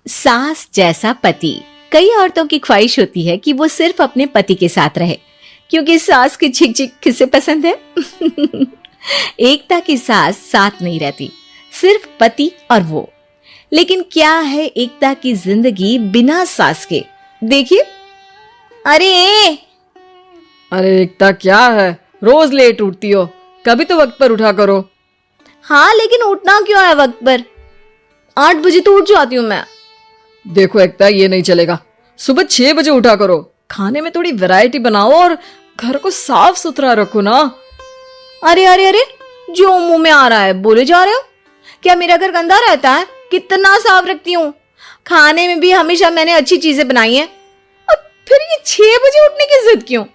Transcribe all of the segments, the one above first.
सास जैसा पति। कई औरतों की ख्वाहिश होती है कि वो सिर्फ अपने पति के साथ रहे, क्योंकि सास की चिक चिक किसे पसंद है। एकता की सास साथ नहीं रहती, सिर्फ पति और वो। लेकिन क्या है एकता की जिंदगी बिना सास के? देखिए। अरे अरे एकता, क्या है? रोज लेट उठती हो, कभी तो वक्त पर उठा करो। हाँ, लेकिन उठना क्यों है वक्त पर? 8 बजे तो उठ जाती हूँ मैं। देखो एकता, ये नहीं चलेगा। सुबह 6 बजे उठा करो। खाने में थोड़ी वैरायटी बनाओ और घर को साफ सुथरा रखो ना। अरे अरे अरे, जो मुंह में आ रहा है बोले जा रहे हो। क्या मेरा घर गंदा रहता है? कितना साफ रखती हूँ। खाने में भी हमेशा मैंने अच्छी चीजें बनाई हैं। अब फिर ये 6 बजे उठने की जिद क्यों?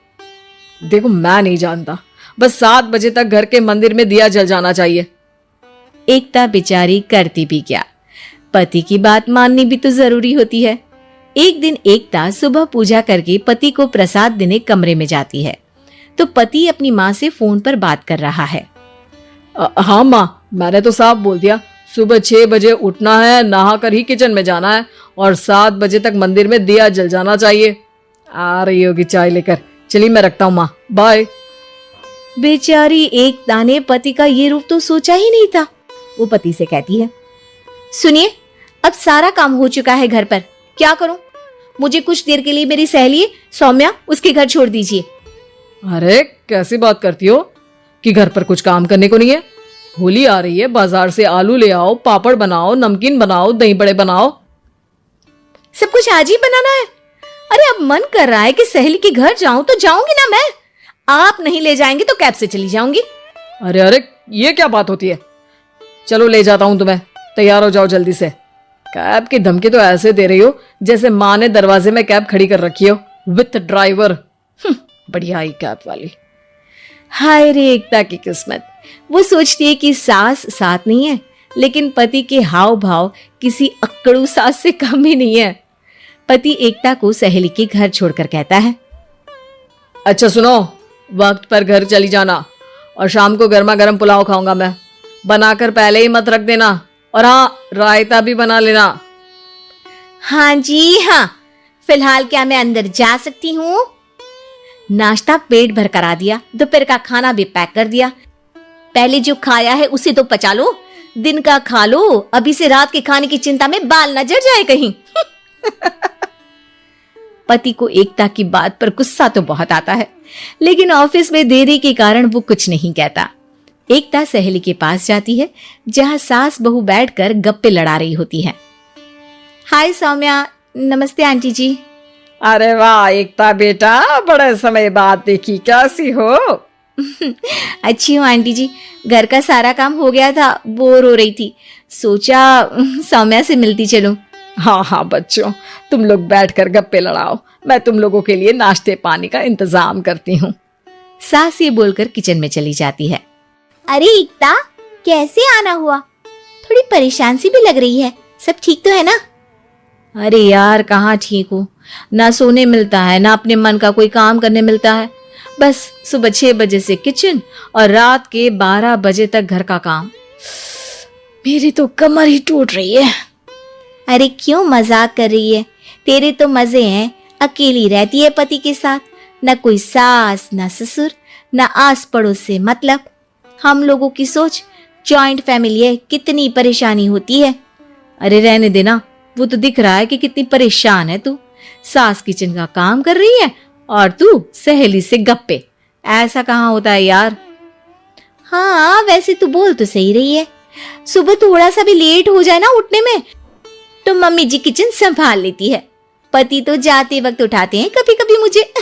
देखो, मैं नहीं जानता, बस 7 बजे तक घर के मंदिर में दिया जल जाना चाहिए। एकता बेचारी करती भी क्या, पति की बात माननी भी तो जरूरी होती है। एक दिन एकता सुबह पूजा करके पति को प्रसाद देने कमरे में जाती है, तो पति अपनी माँ से फोन पर बात कर रहा है। हाँ माँ, मैंने तो साफ बोल दिया, सुबह 6 बजे उठना है, नहा कर ही किचन में जाना है और 7 बजे तक मंदिर में दिया जल जाना चाहिए। आ रही होगी चाय लेकर। चलिए मैं रखता हूँ माँ, बाय। बेचारी एकता ने पति का ये रूप तो सोचा ही नहीं था। वो पति से कहती है, सुनिए, अब सारा काम हो चुका है घर पर, क्या करूं? मुझे कुछ देर के लिए मेरी सहेली सौम्या, उसके घर छोड़ दीजिए। अरे कैसी बात करती हो कि घर पर कुछ काम करने को नहीं है? होली आ रही है, बाजार से आलू ले आओ, पापड़ बनाओ, नमकीन बनाओ, दही बड़े बनाओ। सब कुछ आज ही बनाना है? अरे अब मन कर रहा है कि सहेली के घर जाऊं तो जाऊंगी ना मैं। आप नहीं ले जाएंगे तो कैब से चली जाऊंगी। अरे अरे, ये क्या बात होती है? चलो ले जाता हूं तुम्हें, तैयार हो जाओ जल्दी से। कैब की धमकी तो ऐसे दे रही हो जैसे माँ ने दरवाजे में कैब खड़ी कर रखी हो विथ ड्राइवर। बढ़िया ही कैब वाली। हाय रे एकता की किस्मत। वो सोचती है कि सास साथ नहीं है, लेकिन पति के हाव भाव किसी अक्कड़ू सास से कम ही नहीं है। पति एकता को सहेली के घर छोड़कर कहता है, अच्छा सुनो, वक्त पर घर चली जाना और शाम को गर्मा गर्म पुलाव खाऊंगा मैं। बनाकर पहले ही मत रख देना, और हाँ, रायता भी बना लेना। हाँ जी हाँ। फिलहाल क्या मैं अंदर जा सकती हूँ? नाश्ता पेट भर करा दिया, दोपहर का खाना भी पैक कर दिया। पहले जो खाया है उसे तो पचा लो, दिन का खा लो, अभी से रात के खाने की चिंता में बाल न जड़ जाए कहीं। पति को एकता की बात पर गुस्सा तो बहुत आता है, लेकिन ऑफिस में देरी के कारण वो कुछ नहीं कहता। एकता सहेली के पास जाती है, जहां सास बहू बैठकर गप्पे लड़ा रही होती है। हाय सौम्या। नमस्ते आंटी जी। अरे वाह एकता बेटा, बड़े समय बाद देखी, कैसी हो? अच्छी हूँ आंटी जी। घर का सारा काम हो गया था, बोर हो रही थी, सोचा सौम्या से मिलती चलूं। हाँ हाँ बच्चों, तुम लोग बैठकर गप्पे लड़ाओ, मैं तुम लोगों के लिए नाश्ते पानी का इंतजाम करती हूँ। सास ये बोलकर किचन में चली जाती है। अरे एकता, कैसे आना हुआ? थोड़ी परेशान सी भी लग रही है, सब ठीक तो है ना? अरे यार, कहाँ ठीक हूँ, ना सोने मिलता है, ना अपने मन का कोई काम करने मिलता है। बस सुबह 6 बजे से किचन और रात के 12 बजे तक घर का काम। मेरी तो कमर ही टूट रही है। अरे क्यों मजाक कर रही है? तेरे तो मजे हैं, अकेली रहती है पति के साथ, न कोई सास न ससुर, न आस पड़ोस से मतलब। हम लोगों की सोच, जॉइंट फैमिली है, कितनी परेशानी होती है। अरे रहने देना, वो तो दिख रहा है कि कितनी परेशान है तू। सास किचन का काम कर रही है और तू सहेली से गप्पे। ऐसा कहाँ होता है यार। हाँ वैसे तू बोल तो सही रही है। सुबह थोड़ा सा भी लेट हो जाए ना उठने में, तो मम्मी जी किचन संभाल लेती है। पति तो जाते वक्त उठाते हैं कभी कभी मुझे।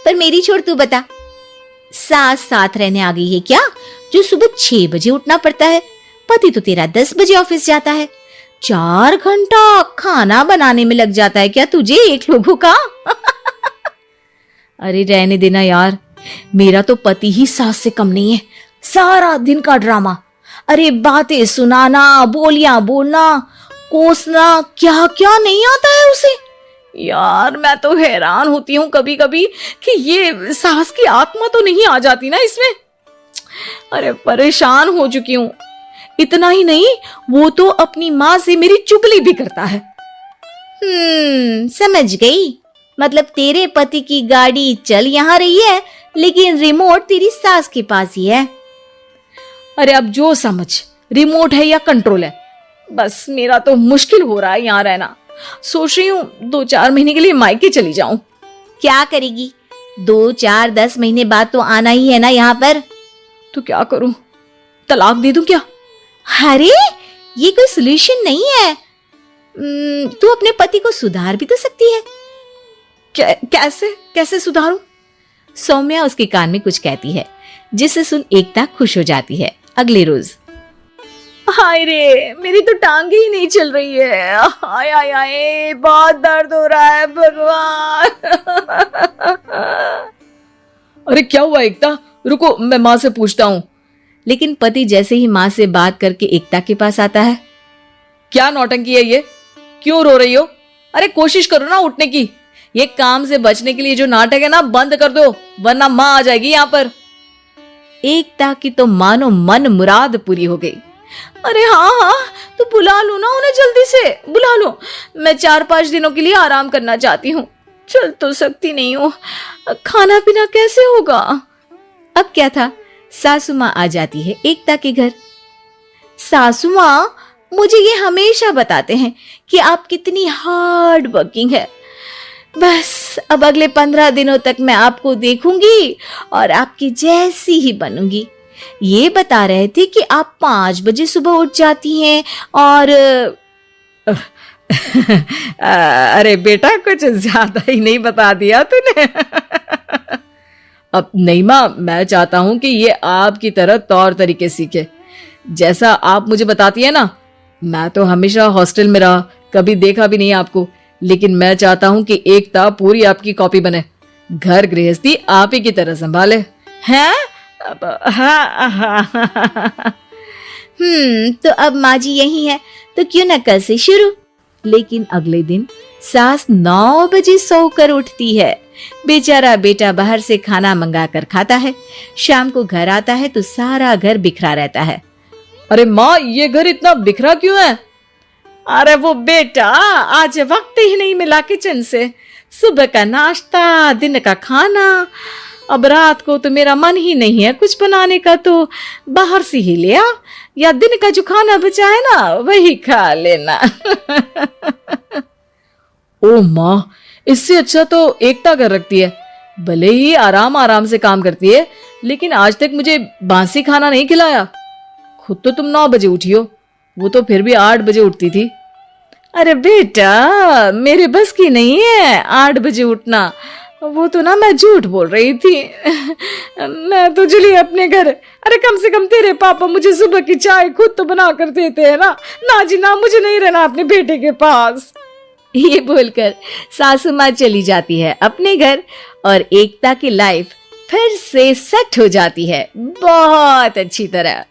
पर मेरी छोड़, तू बता, सास साथ रहने आ गई है क्या, जो सुबह 6 बजे उठना पड़ता है? पति तो तेरा 10 बजे ऑफिस जाता है। 4 घंटा खाना बनाने में लग जाता है क्या तुझे एक लोगों का? अरे रहने देना यार, मेरा तो पति ही सास से कम नहीं है। सारा दिन का ड्रामा, अरे बातें सुनाना, बोलियां बोलना, कोसना, क्या क्या नहीं आता है उसे। यार मैं तो हैरान होती हूँ कभी कभी कि ये सास की आत्मा तो नहीं आ जाती ना इसमें। अरे परेशान हो चुकी हूँ। इतना ही नहीं, वो तो अपनी माँ से मेरी चुगली भी करता है। समझ गई। मतलब तेरे पति की गाड़ी चल यहाँ रही है, लेकिन रिमोट तेरी सास के पास ही है। अरे अब जो समझ, रिमोट है या कंट्रोल है, बस मेरा तो मुश्किल हो रहा है यहाँ रहना। सोच रही हूँ 2-4 महीने के लिए मायके चली जाऊं। क्या करेगी? 2-4-10 महीने बाद तो आना ही है ना यहाँ पर। तो क्या करूं, तलाक दे दूं क्या? अरे ये कोई सोल्यूशन नहीं है। तू अपने पति को सुधार भी तो सकती है। कैसे कैसे सुधारूं? सौम्या उसके कान में कुछ कहती है, जिसे सुन एकता खुश हो जाती है। अगले रोज, हाय रे, मेरी तो टांगे ही नहीं चल रही है। हाय हाय हाय, बहुत दर्द हो रहा है भगवान। अरे क्या हुआ एकता? रुको, मैं माँ से पूछता हूँ। लेकिन पति जैसे ही माँ से बात करके एकता के पास आता है। क्या नौटंकी है ये? क्यों रो रही हो? अरे कोशिश करो ना उठने की। ये काम से बचने के लिए जो नाटक है ना, बंद कर दो, वरना माँ आ जाएगी यहाँ पर। एकता की तो मानो मन मुराद पूरी हो गई। अरे हाँ हाँ, तो बुला लो ना उन्हें, जल्दी से बुला लो। मैं 4-5 दिनों के लिए आराम करना चाहती हूँ, चल तो सकती नहीं हूँ। खाना पीना कैसे होगा? अब क्या था, सासू माँ आ जाती है एकता के घर। सासू माँ, मुझे ये हमेशा बताते हैं कि आप कितनी हार्ड वर्किंग है। बस अब अगले 15 दिनों तक मैं आपको देखूंगी और आपकी जैसी ही बनूंगी। ये बता रहे थे कि आप 5 बजे सुबह उठ जाती हैं और अरे बेटा, कुछ ज्यादा ही नहीं बता दिया तूने। अब नहीं माँ, मैं चाहता हूं कि ये आपकी तरह तौर तरीके सीखे, जैसा आप मुझे बताती है ना। मैं तो हमेशा हॉस्टल में रहा, कभी देखा भी नहीं आपको, लेकिन मैं चाहता हूं कि एकता पूरी आपकी कॉपी बने, घर गृहस्थी आप ही की तरह संभाले। हैं? तो अब माँ जी यही है, तो क्यों न कल से शुरू। लेकिन अगले दिन सास 9 बजे सोकर उठती है। बेचारा बेटा बाहर से खाना मंगा कर खाता है। शाम को घर आता है तो सारा घर बिखरा रहता है। अरे माँ, ये घर इतना बिखरा क्यों है? अरे वो बेटा, आज वक्त ही नहीं मिला किचन से। सुबह का नाश्ता, दिन का खाना, अब रात को तो मेरा मन ही नहीं है कुछ बनाने का, तो बाहर से ही ले आ, या दिन का जो खाना बचा है ना वही खा लेना। ओ माँ, इससे अच्छा तो एकता कर रखती है। भले ही आराम आराम से काम करती है, लेकिन आज तक मुझे बासी खाना नहीं खिलाया। खुद तो तुम 9 बजे उठी हो, वो तो फिर भी 8 बजे उठती थी। अरे बेटा, मेरे बस की नहीं है 8 बजे उठना। वो तो ना मैं झूठ बोल रही थी। मैं तो चली अपने घर। अरे कम से कम तेरे पापा मुझे सुबह की चाय खुद तो बना कर देते हैं ना। ना जी ना, मुझे नहीं रहना अपने बेटे के पास। ये बोलकर सासू माँ चली जाती है अपने घर और एकता की लाइफ फिर से सेट हो जाती है बहुत अच्छी तरह।